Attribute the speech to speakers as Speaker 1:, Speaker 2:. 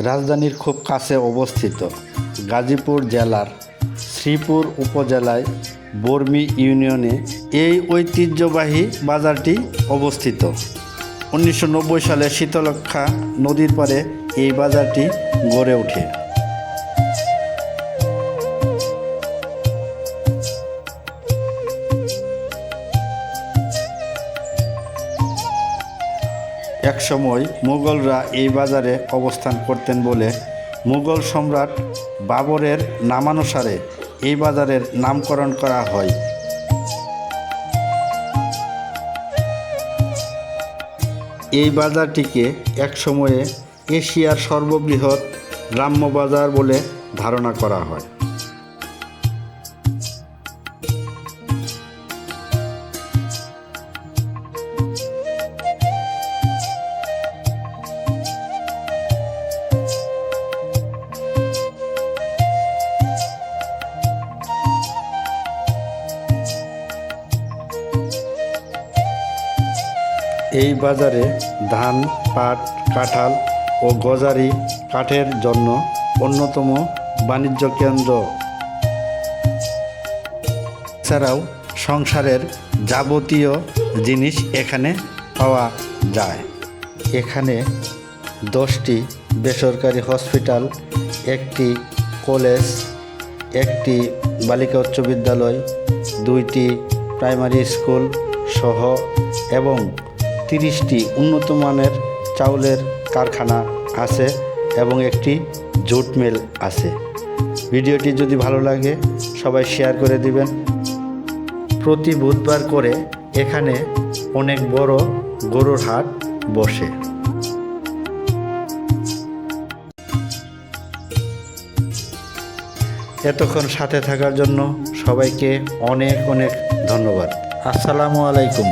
Speaker 1: রাজধানীর খুব কাছে অবস্থিত গাজীপুর জেলার শ্রীপুর উপজেলায় বর্মি ইউনিয়নে এই ঐতিহ্যবাহী বাজারটি অবস্থিত। 1990 সালে শীতলক্ষ্যা নদীর পাড়ে এই বাজারটি গড়ে ওঠে। একসময় মুঘলরা এই বাজারে অবস্থান করতেন বলে মুঘল সম্রাট বাবরের নামানুসারে এই বাজারের নামকরণ করা হয়। এই বাজারটিকে একসময়ে এশিয়ার সর্ববৃহৎ গ্রাম্য বাজার বলে ধারণা করা হয়। এই বাজারে ধান, পাট, কাঁঠাল ও গজারি কাঠের জন্য অন্যতম বাণিজ্য কেন্দ্র। এছাড়াও সংসারের যাবতীয় জিনিস এখানে পাওয়া যায়। এখানে 10টি বেসরকারি হসপিটাল, একটি কলেজ, একটি বালিকা উচ্চ বিদ্যালয়, 2টি প্রাইমারি স্কুল সহ এবং 30টি উন্নত মানের চাউলের কারখানা আছে এবং একটি জুট মিল আছে। ভিডিওটি যদি ভালো লাগে সবাই শেয়ার করে দিবেন। প্রতি বুধবার করে এখানে অনেক বড় গরুর হাট বসে। এতক্ষণ সাথে থাকার জন্য সবাইকে অনেক অনেক ধন্যবাদ। আসসালামু আলাইকুম।